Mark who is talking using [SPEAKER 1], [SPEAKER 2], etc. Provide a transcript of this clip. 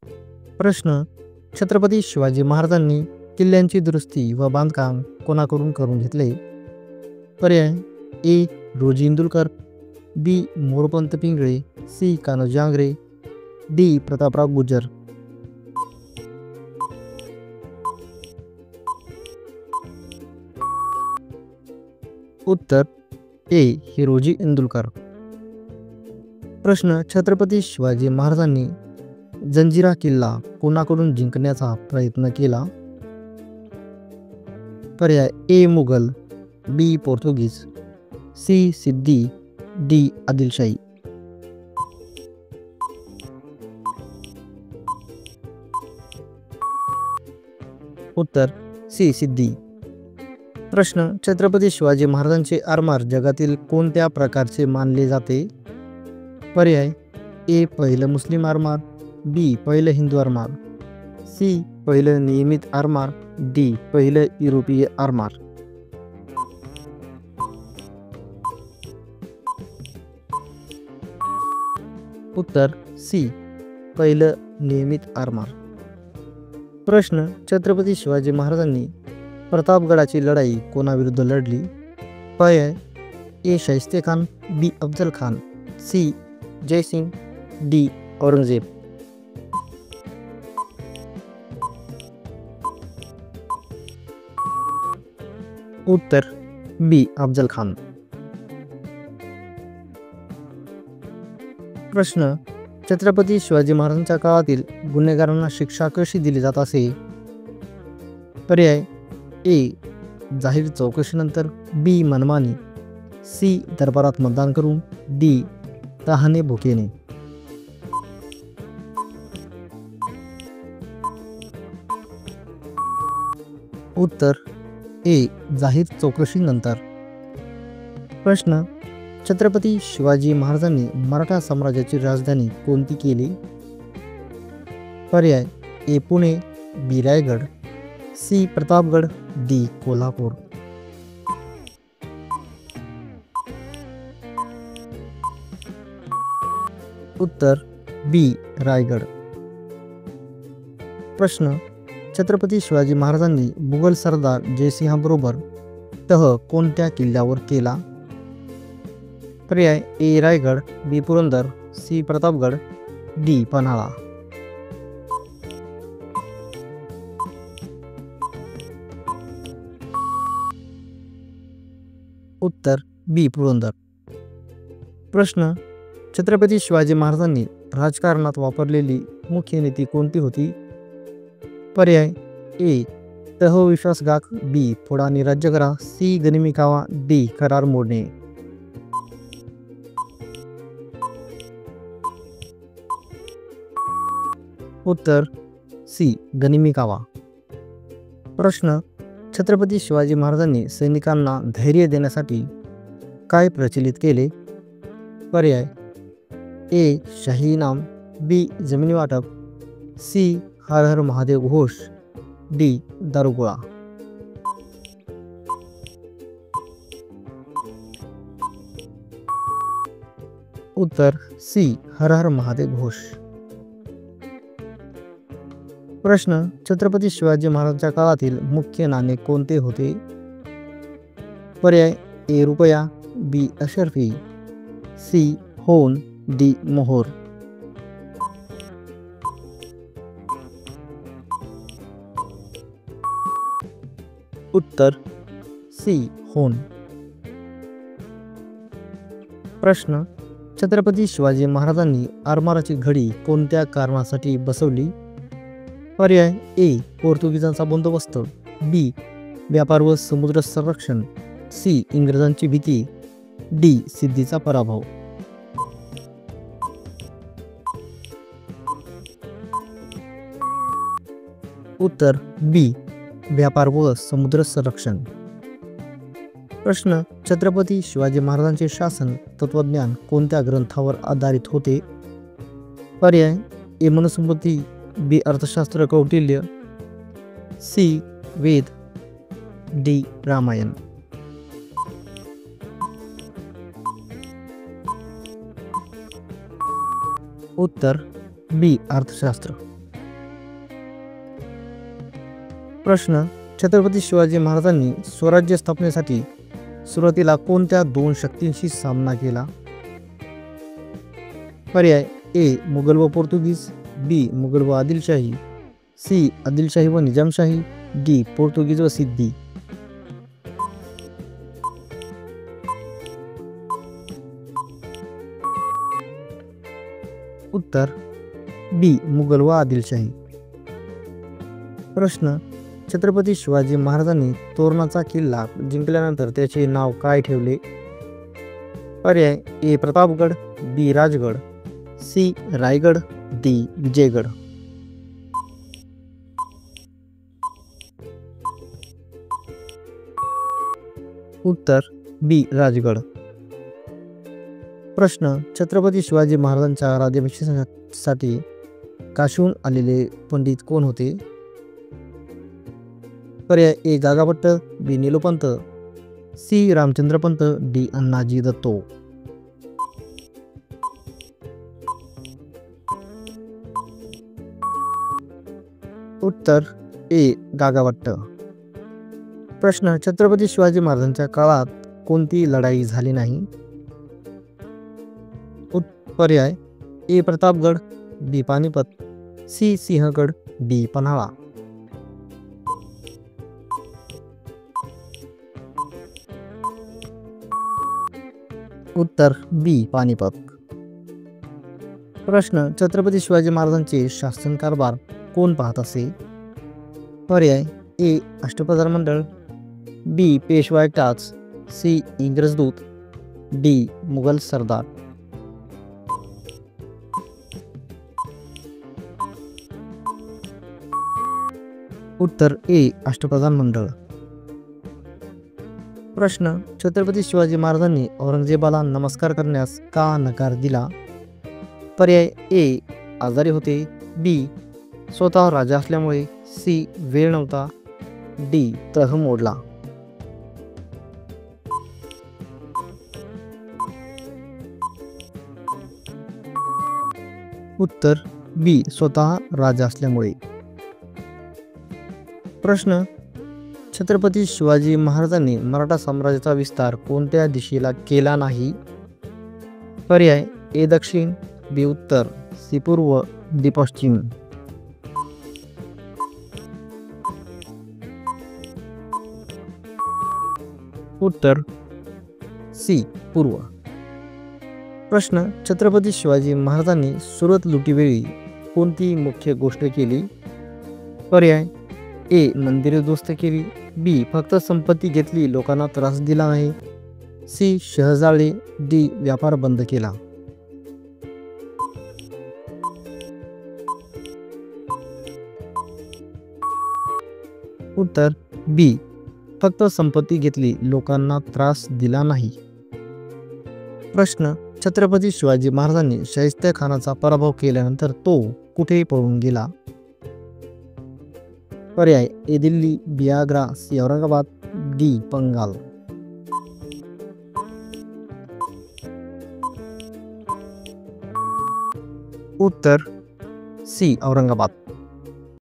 [SPEAKER 1] प्रश्न: छत्रपती शिवाजी महाराजांनी किल्ल्यांची दुरुस्ती व बांधकाम कोणाकडून करून घेतले? पर्याय: ए. रोजी इंदुलकर, बी. मोरोपंत पिंगळे, सी. कान्होजी आंग्रे, डी. प्रतापराव गुर्जर. उत्तर ए. हिरोजी इंदुलकर. प्रश्न: छत्रपती शिवाजी महाराजांनी जंजिरा किल्ला कोणाकडून जिंकण्याचा प्रयत्न केला? पर्याय: ए. मुघल, बी. पोर्तुगीज, सी. सिद्दी, डी. आदिलशाही. उत्तर सी. सिद्दी. प्रश्न: छत्रपती शिवाजी महाराजांचे आरमार जगातील कोणत्या प्रकारचे मानले जाते? पर्याय: ए. पहिलं मुस्लिम आरमार, बी. पहिलं हिंदू आरमार, सी. पहिलं नियमित आरमार, डी. पहिलं युरोपीय आरमार. उत्तर सी. पहिलं नियमित आरमार. प्रश्न: छत्रपती शिवाजी महाराजांनी प्रतापगडाची लढाई कोणाविरुद्ध लढली? पर्याय: ए. शाहिस्तेखान, बी. अफजल खान, सी. जयसिंग, डी. औरंगजेब. उत्तर बी. अफजल खान. प्रश्न: छत्रपती शिवाजी महाराजांच्या काळातील गुन्हेगारांना शिक्षा कशी दिली जात असे? पर्याय: ए. जाहीर चौकशीनंतर, बी. मनमानी, सी. दरबारात मतदान करून, डी. तहाने भुकेने. उत्तर ए. जाहीर चौकशीनंतर. प्रश्न: छत्रपती शिवाजी महाराजांनी मराठा साम्राज्याची राजधानी कोणती केली? पर्याय: ए. पुणे, बी. रायगड, सी. प्रतापगड, डी. कोल्हापूर. उत्तर बी. रायगड. प्रश्न: छत्रपती शिवाजी महाराजांनी मुघल सरदार जयसिंहाबरोबर तह कोणत्या किल्ल्यावर केला? पर्याय: ए. रायगड, बी. पुरंदर, सी. प्रतापगड, डी. पन्हाळा. उत्तर बी. पुरंदर. प्रश्न: छत्रपती शिवाजी महाराजांनी राजकारणात वापरलेली मुख्य नीती कोणती होती? पर्याय: ए. तह विश्वासघात, बी. फोडानी राज्य करा, सी. गनिमी कावा, डी. करार मोडणे. उत्तर सी. गनिमी कावा. प्रश्न: छत्रपती शिवाजी महाराजांनी सैनिकांना धैर्य देण्यासाठी काय प्रचलित केले? पर्याय: ए. शाही इनाम, बी. जमिनी वाटप, सी. हर हर महादेव घोष, डी. दारुगोळा. उत्तर सी. हर हर महादेव घोष. प्रश्न: छत्रपती शिवाजी महाराजांच्या काळातील मुख्य नाणे कोणते होते? पर्याय: ए. रुपया, बी. अशर्फी, सी. होन, डी. मोहोर. उत्तर सी. होन. प्रश्न: छत्रपती शिवाजी महाराजांनी आरमाराची घडी कोणत्या कारणासाठी बसवली? पर्याय: ए. पोर्तुगीजांचा बंदोबस्त, बी. व्यापार व समुद्र संरक्षण, सी. इंग्रजांची भीती, डी. सिद्धीचा पराभव. उत्तर बी. व्यापार व समुद्र संरक्षण. प्रश्न: छत्रपती शिवाजी महाराजांचे शासन तत्वज्ञान कोणत्या ग्रंथावर आधारित होते? पर्याय: ए. मनुस्मृती, बी. अर्थशास्त्र कौटिल्य, सी. वेद, डी. रामायण. उत्तर बी. अर्थशास्त्र. प्रश्न, छत्रपती शिवाजी महाराजांनी स्वराज्य स्थापनेसाठी सुरुवातीला कोणत्या दोन शक्तींशी सामना केला? पर्याय ए मुघल व पोर्तुगीज, बी मुघल व आदिलशाही, सी आदिलशाही व निजामशाही, डी पोर्तुगीज व सिद्दी. उत्तर बी मुघल व आदिलशाही. प्रश्न, छत्रपती शिवाजी महाराजांनी तोरणाचा किल्ला जिंकल्यानंतर त्याचे नाव काय ठेवले? पर्याय ए प्रतापगड, बी राजगड, सी रायगड, डी विजयगड. उत्तर बी राजगड. प्रश्न, छत्रपती शिवाजी महाराजांच्या राज्याभिषेकासाठी काशीहून आलेले पंडित कोण होते? पर्याय ए गागाभट्ट, बी निलोपंत, सी रामचंद्रपंत, डी अण्णाजी दत्तो. उत्तर ए गागाभट्ट. प्रश्न, छत्रपती शिवाजी महाराजांच्या काळात कोणती लढाई झाली नाही? पर्याय ए प्रतापगड, बी पानिपत, सी सिंहगड, डी पन्हाळा. उत्तर बी पानिपत. प्रश्न, छत्रपती शिवाजी महाराजांचे शासन कारभार कोण पाहत असे? पर्याय ए अष्टप्रधान मंडळ, बी पेशवा एकटाच, सी इंग्रज दूत, डी मुघल सरदार. उत्तर ए अष्टप्रधान मंडळ. प्रश्न, छत्रपती शिवाजी महाराजांनी औरंगजेबाला नमस्कार करण्यास का नकार दिला? पर्याय ए आजारी होते, बी स्वतः राजा असल्यामुळे, सी वेळ नव्हता, डी तह मोडला. उत्तर बी स्वतः राजा असल्यामुळे. प्रश्न, छत्रपती शिवाजी महाराजांनी मराठा साम्राज्याचा विस्तार कोणत्या दिशेला केला नाही? पर्याय ए दक्षिण, बी उत्तर, सी पूर्व, डी पश्चिम. उत्तर सी पूर्व. प्रश्न, छत्रपती शिवाजी महाराजांनी सुरत लुटीवेळी कोणती मुख्य गोष्ट केली? पर्याय ए मंदिरे उद्ध्वस्त केली, बी फक्त संपत्ती घेतली, लोकांना त्रास दिला नाही, सी शहर जाळले, डी व्यापार बंद केला. उत्तर बी फक्त संपत्ती घेतली, लोकांना त्रास दिला नाही. प्रश्न, छत्रपती शिवाजी महाराजांनी शाहिस्ते खानाचा पराभव केल्यानंतर तो कुठे पळून गेला? पर्याय ए दिल्ली, बी आग्रा, सी औरंगाबाद, डी बंगाल. उत्तर सी औरंगाबाद.